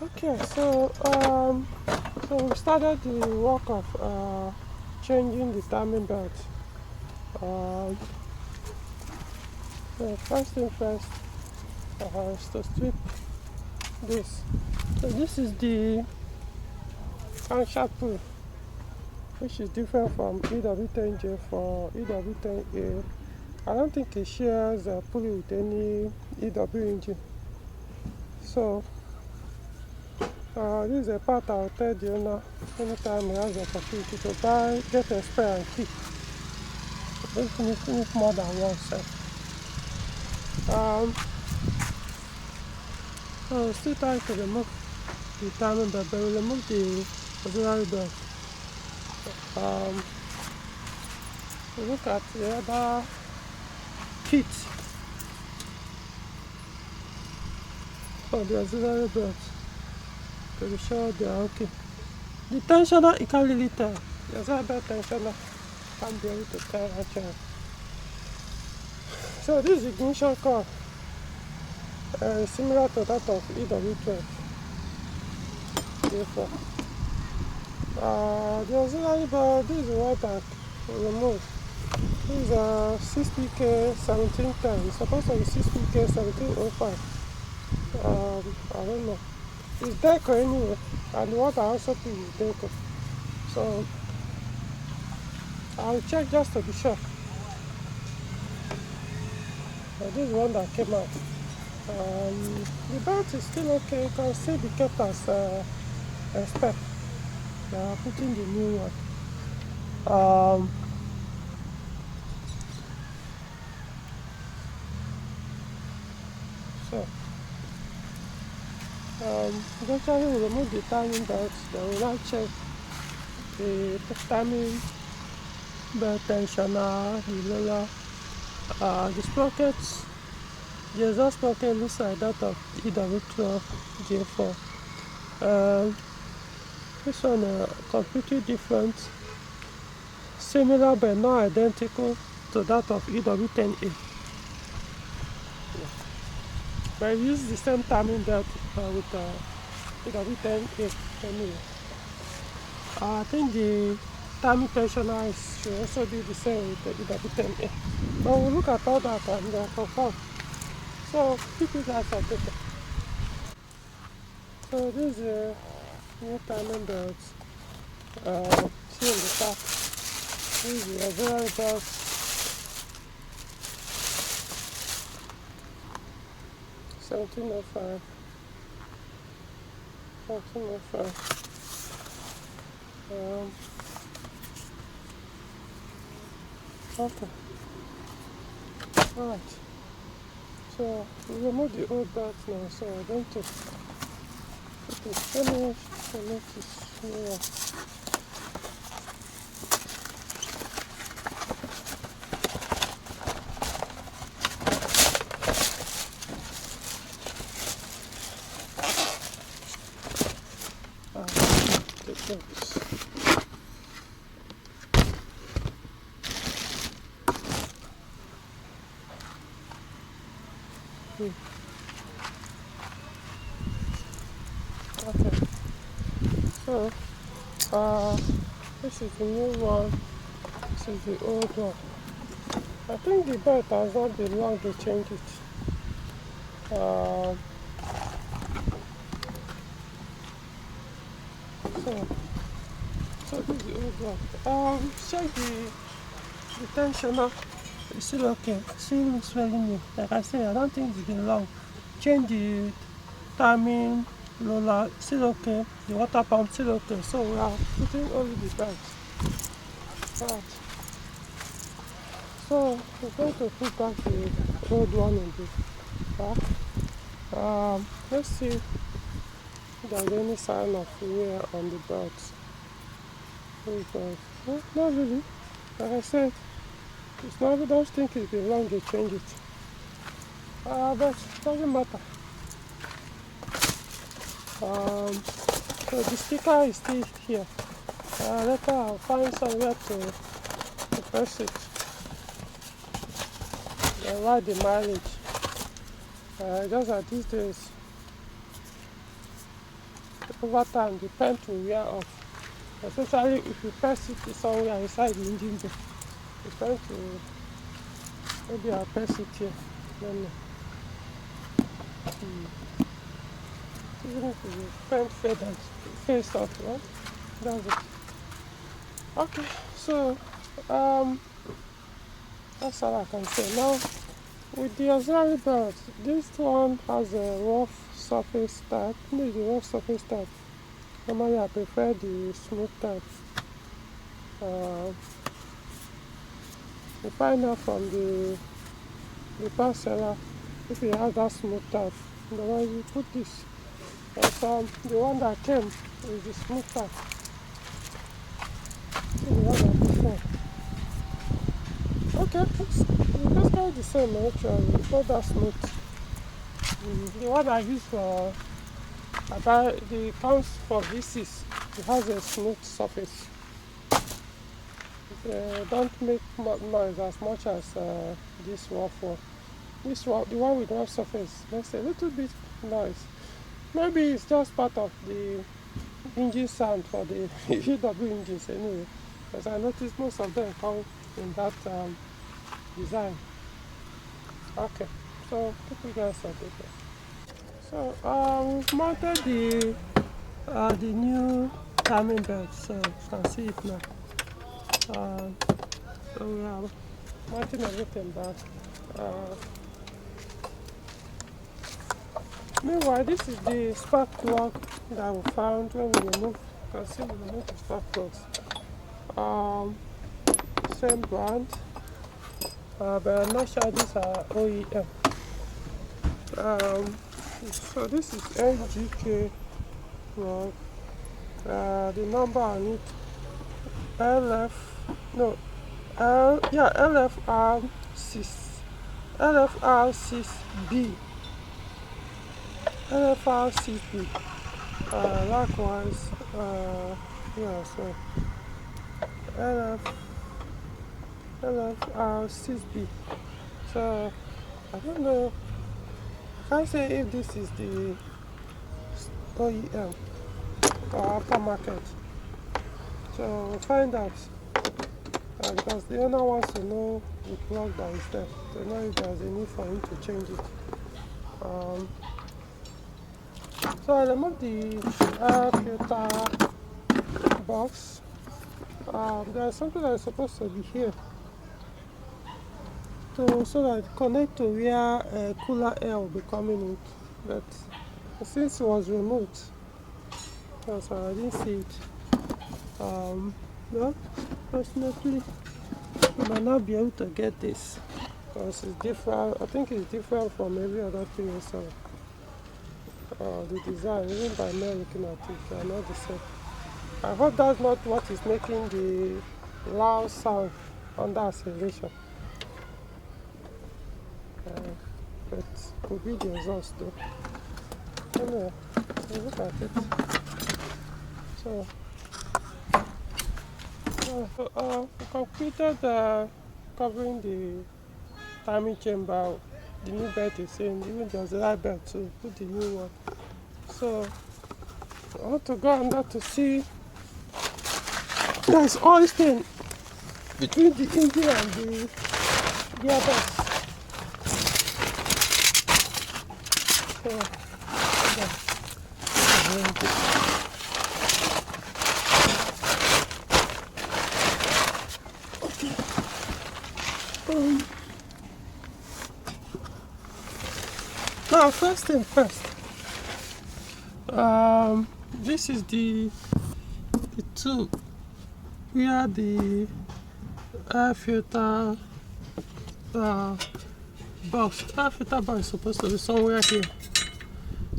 Okay, so we started the work of changing the timing belt. Um, so first thing first is to strip this. So this is the crankshaft pull, which is different from EW10J for EW10A. I don't think it shares a pulley with any EW engine. So this is a part I'll tell the owner anytime he has the opportunity to get a spare and keep. If more than one set. So still trying to remove the timing belt, but we remove the auxiliary belt. We look at the other kit for the auxiliary belt to be sure they are okay. The tensioner, you can't really tell. The auxiliary belt tensioner can't be able to tell actually. So this ignition cord is similar to that of EW12. Therefore, the auxiliary belt, this is what I remove. This is a 60K 1710. It's supposed to be 60K 1705. I don't know. It's deco anyway, and what I also put is deco. So I'll check just to be sure. This is one that came out. The belt is still okay. It can still be kept as a spec. Putting the new one. So eventually we'll remove the timing belt. Then we'll now check the timing belt tensioner, the roller, the sprockets. The exhaust sprocket looks like that of EW12 J4. This one completely different, similar but not identical to that of EW10A. But I use the same timing belt with EW10A anyway. I think the timing tensioner should also be the same with the EW10A. But we'll look at all that and confirm. So keep it guys updated. So this is a new timing belt. See in the top. This is the auxiliary belt. $1705. Okay. Alright. So we remove the old belt now, so I don't think it is finished. Connect this new one. Take this. Okay. So this is the new one. This is the old one. I think the belt has not been long to change it. So this is the old one. Check the tensioner. It's still okay. Still looks very new. Like I said, I don't think it's been long. Change the timing roller, still okay. The water pump still okay. So we are putting only the belt. Right. So we're going to put back the old one in the back. Let's see if there's any sign of wear on the belt. Well, not really. Like I said, it's not, I don't think it's been long to change it. But it doesn't matter. So the sticker is still here. Later I'll find somewhere to press it and write the mileage. Just like these days, over time the paint will wear off, especially if you press it somewhere inside the engine bay. The paint will, maybe I'll press it here. Then, even if the paint fades off, right? That's it. Okay, so that's all I can say. Now, with the auxiliary belt, this one has a rough surface type. This is the rough surface type. Normally, I prefer the smooth type. You find out from the repair seller if you have that smooth type. Otherwise, you put this. But the one that came is the smooth type. So the one that before. Okay, it's kind of the same actually. It's not that smooth. The one I use for the counts for V6, it has a smooth surface. Don't make noise as much as this rough one. The one with rough surface makes a little bit noise. Maybe it's just part of the engine sound for the VW engines anyway, because I noticed most of them come in that design. Okay, so keep you guys updated. So we've mounted the new timing belt, so you can see it now. So we are mounting everything back. Meanwhile, this is the spark plug that we found when we removed. You can see we removed the spark plugs. Same brand, but I'm not sure these are OEM. So this is NGK plug. The number on it LFR6B. LFR6B. Likewise, so LFR6B. So I don't know. I can't say if this is the OEM or aftermarket. So we'll find out. Because the owner wants to know the plug that is there, to know if there's a need for him to change it. So I removed the air filter box. There's something that is supposed to be here, so that it connect to where cooler air will be coming in. But since it was removed, so I didn't see it. Well, fortunately, you might not be able to get this because it's different. I think it's different from every other thing. So the design, even by me looking at it, they are not the same. I hope that's not what is making the loud sound under acceleration. But could be the exhaust though. Anyway, look at it. So we completed covering the timing chamber. The new belt is in, even the auxiliary belt to put the new one. So I want to go under to see. There's oil stain between the engine and the gearbox. Now, first thing first, this is the tube where the air filter box. Air filter box is supposed to be somewhere here.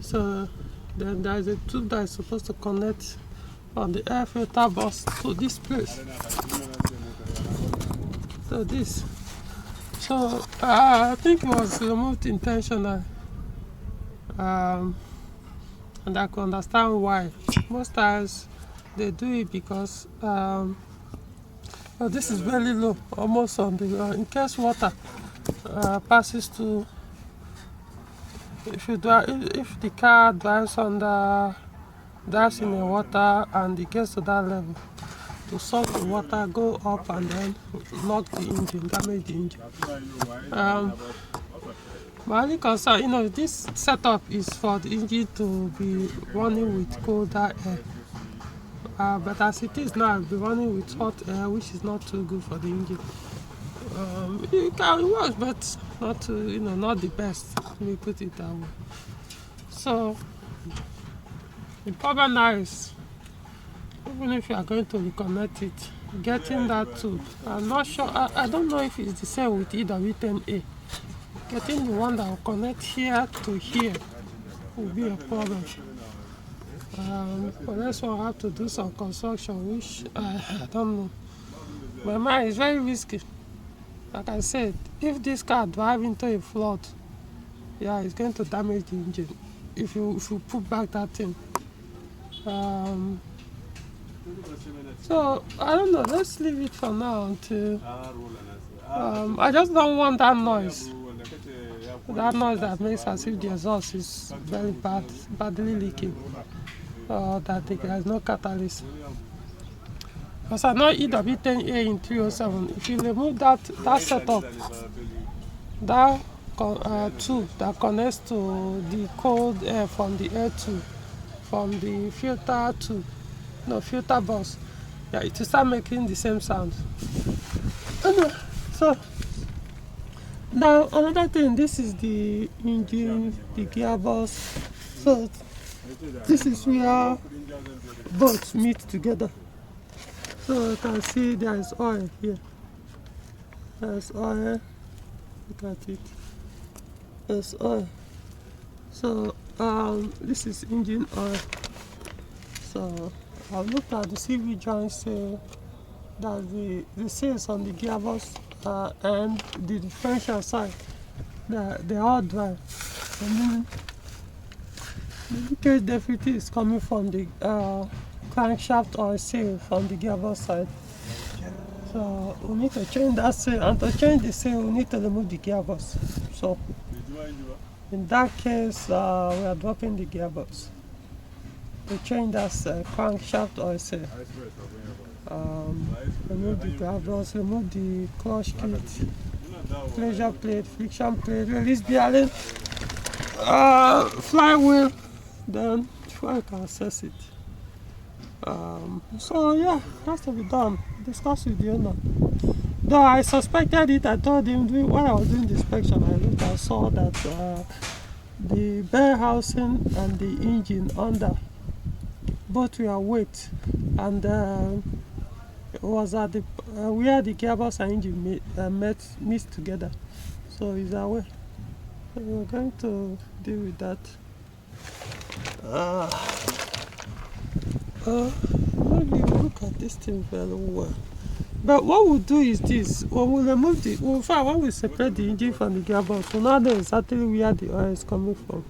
So then there is a tube that is supposed to connect on the air filter box to this place. So this. So I think it was removed intentionally. And I can understand why. Most times they do it because this is very low, almost on the in case water passes to. If the car drives under that's in the water and it gets to that level, to suck the water, go up and then knock the engine, damage the engine. My only concern, this setup is for the engine to be running with colder air. But as it is now, I'll be running with hot air, which is not too good for the engine. It can work, but not not the best. Let me put it that way. So the problem now is, even if you are going to reconnect it, getting that tube. I'm not sure. I don't know if it's the same with EW10A. Getting the one that will connect here to here will be a problem. For this one, I have to do some construction, which I don't know. My mind is very risky. Like I said, if this car drives into a flood, yeah, it's going to damage the engine. If you put back that thing. So I don't know. Let's leave it for now until. I just don't want that noise. That noise that makes as if the exhaust is very badly leaking, or that there is no catalyst. Because I know EW10A in 307, if you remove that setup, that tube that connects to the cold air from the air tube, from the filter tube, filter box, yeah, it will start making the same sound. Anyway, so now another thing, this is the engine, the gearbox. So this is where both meet together. So you can see there is oil here. There's oil. Look at it. There's oil. So this is engine oil. So I've looked at the CV joints, say that the seals on the gearbox and the differential side, they're all dry. And the leakage definitely is coming from the crankshaft oil seal from the gearbox side. So we need to change that seal, and to change the seal we need to remove the gearbox. So in that case we are dropping the gearbox to change that crankshaft oil seal. Remove the gearbox, remove the clutch kit, pressure plate, friction plate, release bearing, flywheel, then before I can access it. So yeah, has to be done. Discuss with the owner. Though I suspected it, I told him when I was doing the inspection, I saw that the bear housing and the engine under both were weight, and it was at the where the gearbox and engine meet together. So he's aware. So we're going to deal with that. Maybe we'll look at this thing very well. But what we'll do is this: when we remove when we separate the engine from the gearbox, we'll now know exactly where the oil is coming from.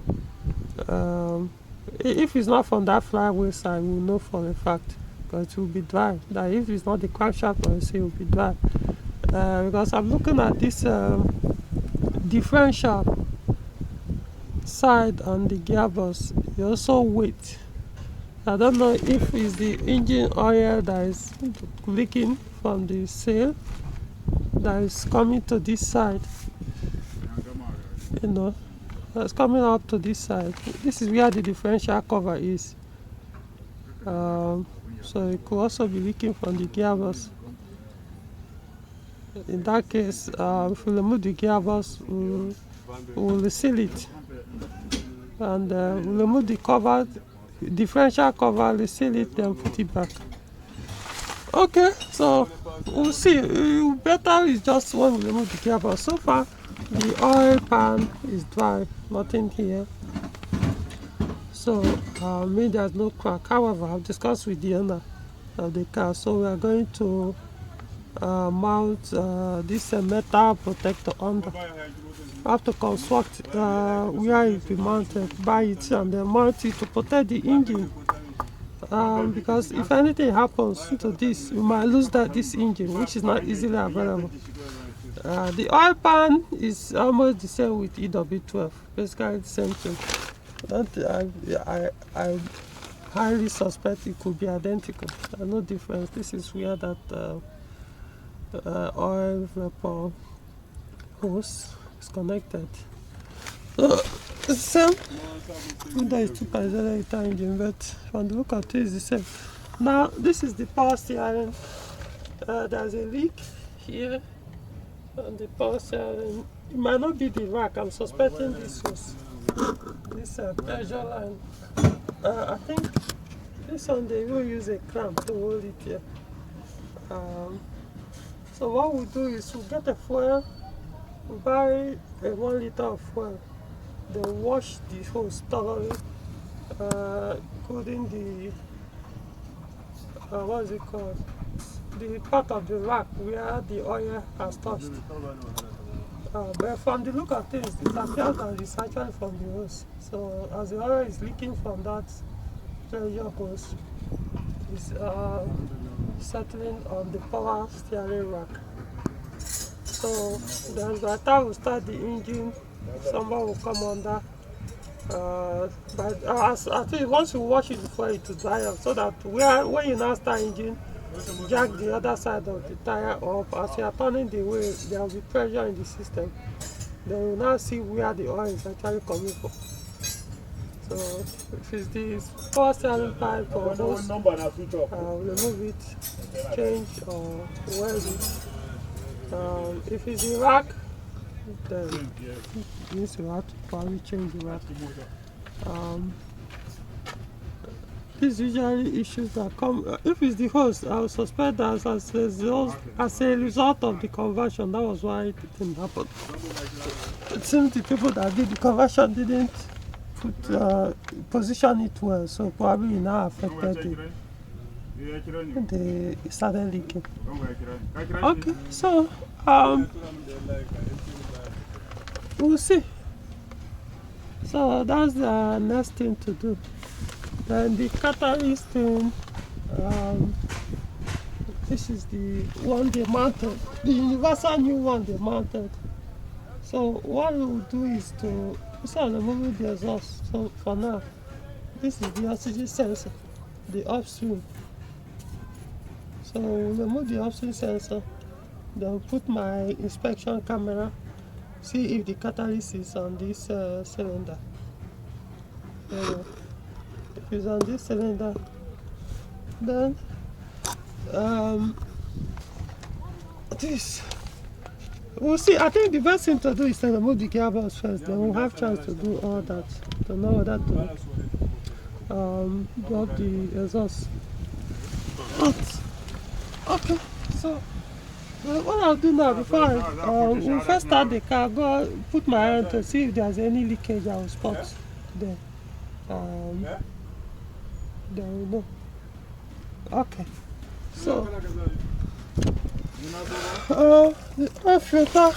If it's not from that flywheel side, we'll know for a fact, because it will be dry. That if it's not the crankshaft oil, it will be dry. Because I'm looking at this differential side on the gearbox, it also weight. I don't know if it's the engine oil that is leaking from the seal that is coming to this side. It's coming up to this side. This is where the differential cover is. So it could also be leaking from the gearbox. In that case, if we remove the gearbox, we'll seal it, and we'll remove the cover, differential cover, we'll seal it, then put it back. Okay, so we'll see. Better is just when we remove the gearbox. So far, the oil pan is dry, nothing here. So maybe there's no crack. However, I've discussed with the owner of the car, so we are going to mount this metal protector under. I have to construct where it will be mounted, buy it, and then mount it to protect the engine. Because if anything happens to this, we might lose this engine, which is not easily available. The oil pan is almost the same with EW12, basically the same thing. highly suspect it could be identical. There's no difference. This is where that oil vapor hose is connected. So it's the same. That is 2.0 liter engine, but from the look of it, it's the same. Now this is the power steering. There's a leak here on the power steering. It might not be the rack. I'm suspecting this was this Peugeot line. I think this one they will use a clamp to hold it here. So what we do is we get a fuel, we buy a 1 liter of fuel, then wash the hose thoroughly, including the what is it called? The part of the rack where the oil has touched. But from the look of things, it appears that it's actually from the hose. So as the oil is leaking from that pressure hose, it's settling on the power steering rack. So then by the time we start the engine, someone will come under. But I think once you wash it before it will dry up, so that when you now start engine, jack the other side of the tire up. As you are turning the wheel, there will be pressure in the system. Then you will now see where the oil is actually coming from. So if it's the power steering pipe or hose, remove it, change or weld it. If it's the rack, then it means you have to probably change the rack. These usually issues that come. If it's the hose, I would suspect that as a result of the conversion, that was why it didn't happen. It seems the people that did the conversion didn't position it well, so probably it now affected it started leaking. Okay, so we'll see. So that's the next thing to do. Then the catalyst thing, this is the one they mounted, the universal new one they mounted. So what we will do is to instead of removing the exhaust. So for now, this is the oxygen sensor, the upstream. So we'll remove the upstream sensor, then we'll put my inspection camera, see if the catalyst is on this cylinder. If it's on this cylinder, then this we'll see. I think the best thing to do is to remove the gearbox first, then we'll have chance to do all that, to know whether to drop the exhaust. Okay, so what I'll do now, before we'll first start the car, go put my hand to see if there's any leakage I will spot there. Then we'll know. Okay, so the oil filter,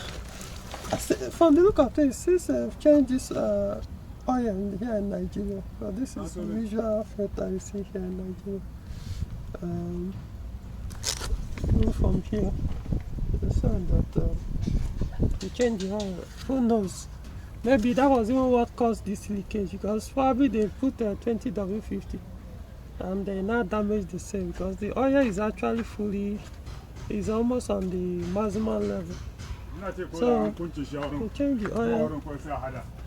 from the look of things, since I've changed this oil here in Nigeria, so this is the usual filter you see here in Nigeria. Go from here, the sign that you change the oil. Who knows? Maybe that was even what caused this leakage, because probably they put 20W50 and they now damage the same, because the oil is actually is almost on the maximum level. So we change the oil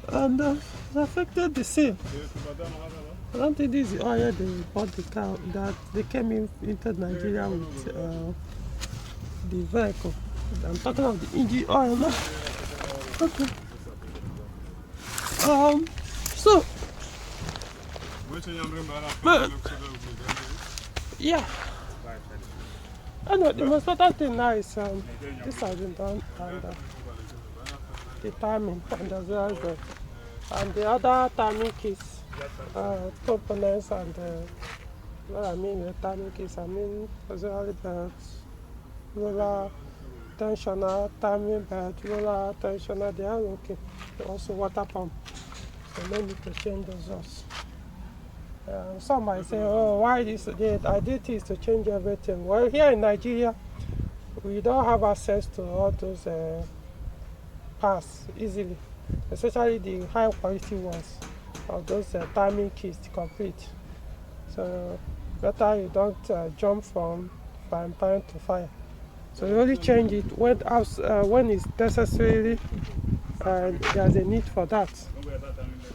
and it affected the same. I don't think this is the oil they bought the car, that they came into Nigeria with the vehicle. I'm talking about the engine oil now. Okay. So yeah. I know the most important thing now is this has been done, and the timing, and as well as and the other timing keys, components, and what I mean with timing keys, I mean auxiliary belts, roller tensioner, timing belt, roller tensioner, they are okay. Also water pump, so no need to change those also. Some might say, oh, why this? I did this to change everything. Well, here in Nigeria, we don't have access to all those parts easily, especially the high quality ones, of those timing keys to complete. So better you don't jump from frying pan to fire. So you only change it when it's necessary and there's a need for that.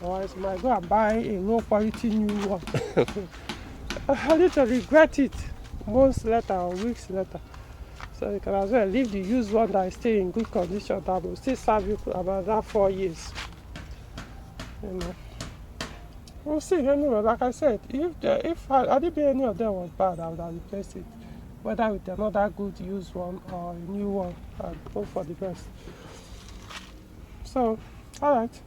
Otherwise, you might go and buy a low quality new one. I need to regret it months later or weeks later. So you can as well leave the used one that is still in good condition that will still serve you for about that 4 years. You know. We'll see anyway. Like I said, if had it been any of them was bad, I would have replaced it. Whether with another good used one or a new one, I'd go for the best. So, alright.